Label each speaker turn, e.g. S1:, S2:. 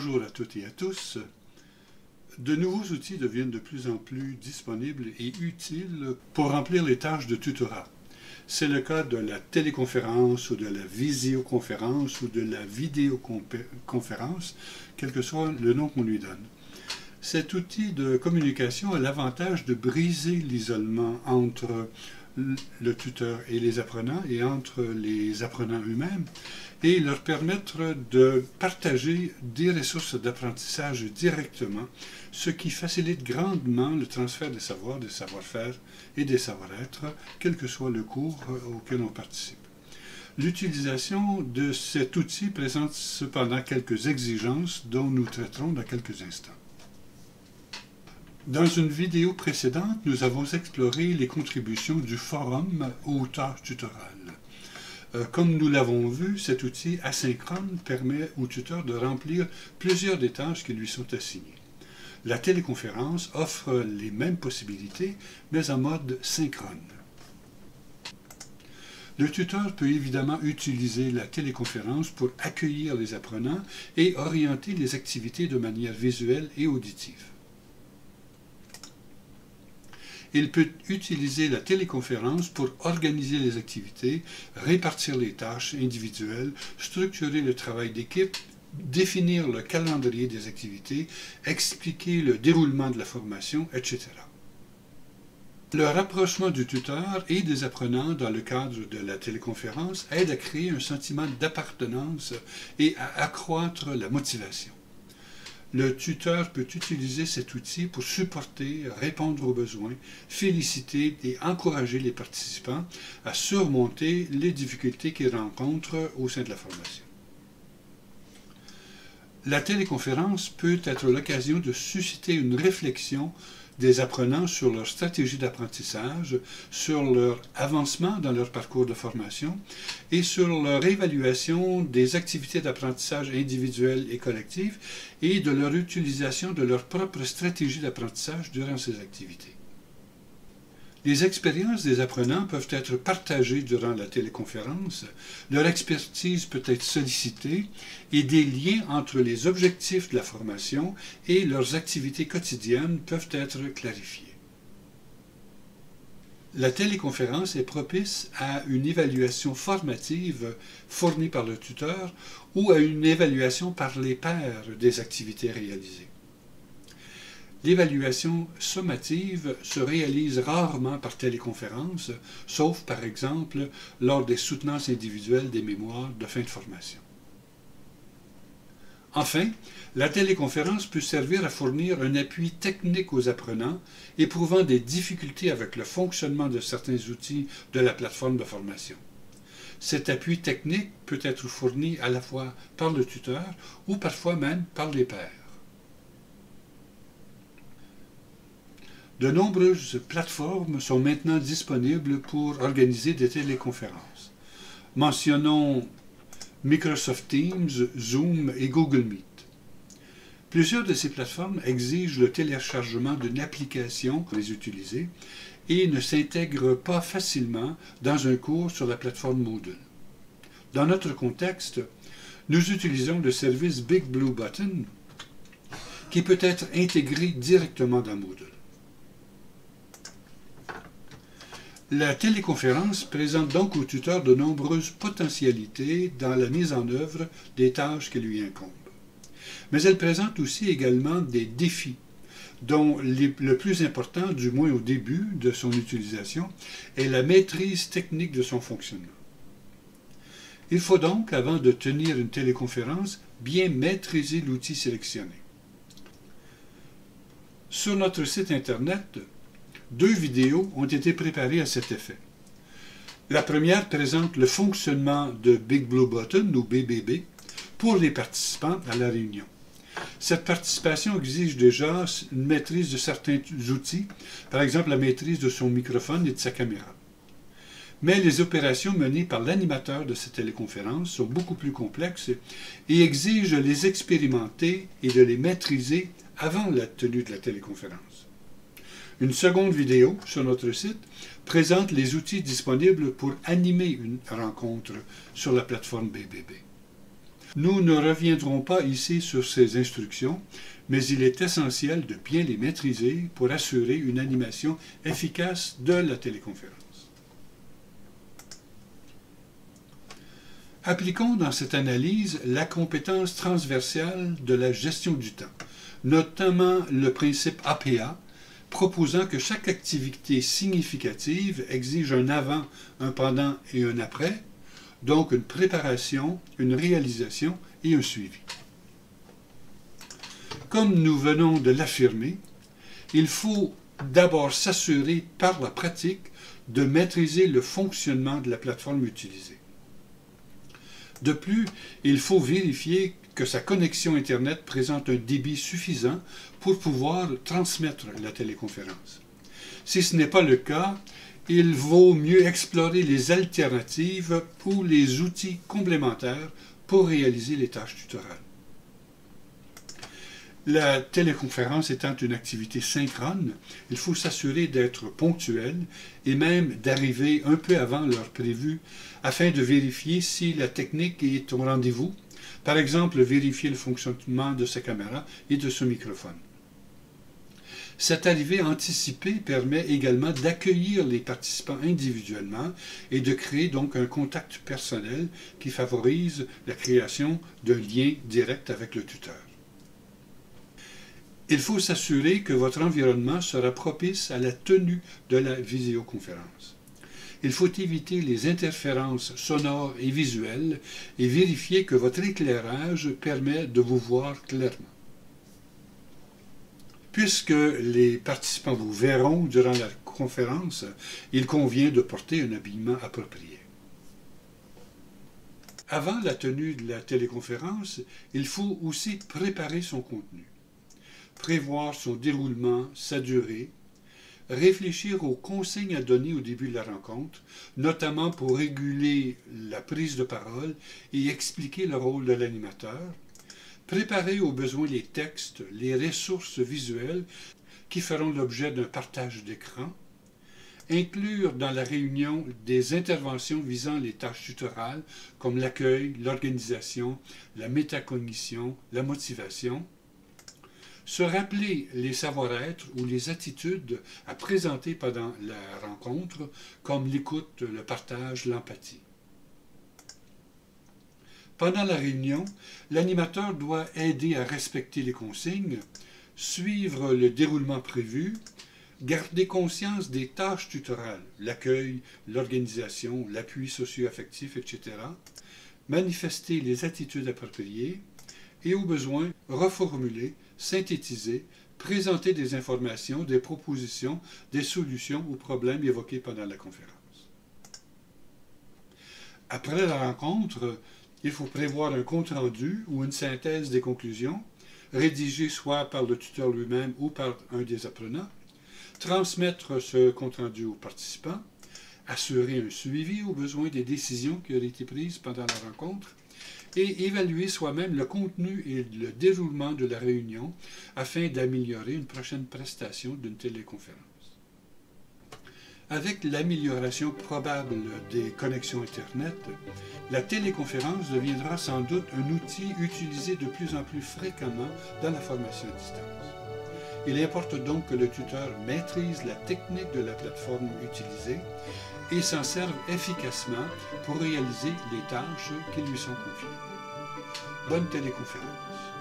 S1: Bonjour à toutes et à tous. De nouveaux outils deviennent de plus en plus disponibles et utiles pour remplir les tâches de tutorat. C'est le cas de la téléconférence ou de la visioconférence ou de la vidéoconférence, quel que soit le nom qu'on lui donne. Cet outil de communication a l'avantage de briser l'isolement entre le tuteur et les apprenants et entre les apprenants eux-mêmes et leur permettre de partager des ressources d'apprentissage directement, ce qui facilite grandement le transfert des savoirs, des savoir-faire et des savoir-être, quel que soit le cours auquel on participe. L'utilisation de cet outil présente cependant quelques exigences dont nous traiterons dans quelques instants. Dans une vidéo précédente, nous avons exploré les contributions du forum aux tâches tutorales. Comme nous l'avons vu, cet outil asynchrone permet au tuteur de remplir plusieurs des tâches qui lui sont assignées. La téléconférence offre les mêmes possibilités, mais en mode synchrone. Le tuteur peut évidemment utiliser la téléconférence pour accueillir les apprenants et orienter les activités de manière visuelle et auditive. Il peut utiliser la téléconférence pour organiser les activités, répartir les tâches individuelles, structurer le travail d'équipe, définir le calendrier des activités, expliquer le déroulement de la formation, etc. Le rapprochement du tuteur et des apprenants dans le cadre de la téléconférence aide à créer un sentiment d'appartenance et à accroître la motivation. Le tuteur peut utiliser cet outil pour supporter, répondre aux besoins, féliciter et encourager les participants à surmonter les difficultés qu'ils rencontrent au sein de la formation. La téléconférence peut être l'occasion de susciter une réflexion des apprenants sur leur stratégie d'apprentissage, sur leur avancement dans leur parcours de formation et sur leur évaluation des activités d'apprentissage individuelles et collectives et de leur utilisation de leur propre stratégie d'apprentissage durant ces activités. Les expériences des apprenants peuvent être partagées durant la téléconférence, leur expertise peut être sollicitée et des liens entre les objectifs de la formation et leurs activités quotidiennes peuvent être clarifiés. La téléconférence est propice à une évaluation formative fournie par le tuteur ou à une évaluation par les pairs des activités réalisées. L'évaluation sommative se réalise rarement par téléconférence, sauf par exemple lors des soutenances individuelles des mémoires de fin de formation. Enfin, la téléconférence peut servir à fournir un appui technique aux apprenants éprouvant des difficultés avec le fonctionnement de certains outils de la plateforme de formation. Cet appui technique peut être fourni à la fois par le tuteur ou parfois même par les pairs. De nombreuses plateformes sont maintenant disponibles pour organiser des téléconférences. Mentionnons Microsoft Teams, Zoom et Google Meet. Plusieurs de ces plateformes exigent le téléchargement d'une application pour les utiliser et ne s'intègrent pas facilement dans un cours sur la plateforme Moodle. Dans notre contexte, nous utilisons le service Big Blue Button qui peut être intégré directement dans Moodle. La téléconférence présente donc au tuteur de nombreuses potentialités dans la mise en œuvre des tâches qui lui incombent. Mais elle présente aussi également des défis, dont le plus important, du moins au début de son utilisation, est la maîtrise technique de son fonctionnement. Il faut donc, avant de tenir une téléconférence, bien maîtriser l'outil sélectionné. Sur notre site Internet, 2 vidéos ont été préparées à cet effet. La première présente le fonctionnement de Big Blue Button ou BBB pour les participants à la réunion. Cette participation exige déjà une maîtrise de certains outils, par exemple la maîtrise de son microphone et de sa caméra. Mais les opérations menées par l'animateur de cette téléconférence sont beaucoup plus complexes et exigent de les expérimenter et de les maîtriser avant la tenue de la téléconférence. Une seconde vidéo sur notre site présente les outils disponibles pour animer une rencontre sur la plateforme BBB. Nous ne reviendrons pas ici sur ces instructions, mais il est essentiel de bien les maîtriser pour assurer une animation efficace de la téléconférence. Appliquons dans cette analyse la compétence transversale de la gestion du temps, notamment le principe APA, proposant que chaque activité significative exige un avant, un pendant et un après, donc une préparation, une réalisation et un suivi. Comme nous venons de l'affirmer, il faut d'abord s'assurer par la pratique de maîtriser le fonctionnement de la plateforme utilisée. De plus, il faut vérifier que sa connexion Internet présente un débit suffisant pour pouvoir transmettre la téléconférence. Si ce n'est pas le cas, il vaut mieux explorer les alternatives ou les outils complémentaires pour réaliser les tâches tutorales. La téléconférence étant une activité synchrone, il faut s'assurer d'être ponctuel et même d'arriver un peu avant l'heure prévue afin de vérifier si la technique est au rendez-vous, par exemple vérifier le fonctionnement de sa caméra et de son microphone. Cette arrivée anticipée permet également d'accueillir les participants individuellement et de créer donc un contact personnel qui favorise la création d'un lien direct avec le tuteur. Il faut s'assurer que votre environnement sera propice à la tenue de la visioconférence. Il faut éviter les interférences sonores et visuelles et vérifier que votre éclairage permet de vous voir clairement. Puisque les participants vous verront durant la conférence, il convient de porter un habillement approprié. Avant la tenue de la téléconférence, il faut aussi préparer son contenu, prévoir son déroulement, sa durée, réfléchir aux consignes à donner au début de la rencontre, notamment pour réguler la prise de parole et expliquer le rôle de l'animateur, préparer au besoin les textes, les ressources visuelles qui feront l'objet d'un partage d'écran, inclure dans la réunion des interventions visant les tâches tutorales comme l'accueil, l'organisation, la métacognition, la motivation, se rappeler les savoir-être ou les attitudes à présenter pendant la rencontre comme l'écoute, le partage, l'empathie. Pendant la réunion, l'animateur doit aider à respecter les consignes, suivre le déroulement prévu, garder conscience des tâches tutorales, l'accueil, l'organisation, l'appui socio-affectif, etc., manifester les attitudes appropriées et, au besoin, reformuler, synthétiser, présenter des informations, des propositions, des solutions aux problèmes évoqués pendant la conférence. Après la rencontre, il faut prévoir un compte-rendu ou une synthèse des conclusions, rédigé soit par le tuteur lui-même ou par un des apprenants, transmettre ce compte-rendu aux participants, assurer un suivi aux besoins des décisions qui auraient été prises pendant la rencontre et évaluer soi-même le contenu et le déroulement de la réunion afin d'améliorer une prochaine prestation d'une téléconférence. Avec l'amélioration probable des connexions Internet, la téléconférence deviendra sans doute un outil utilisé de plus en plus fréquemment dans la formation à distance. Il importe donc que le tuteur maîtrise la technique de la plateforme utilisée et s'en serve efficacement pour réaliser les tâches qui lui sont confiées. Bonne téléconférence.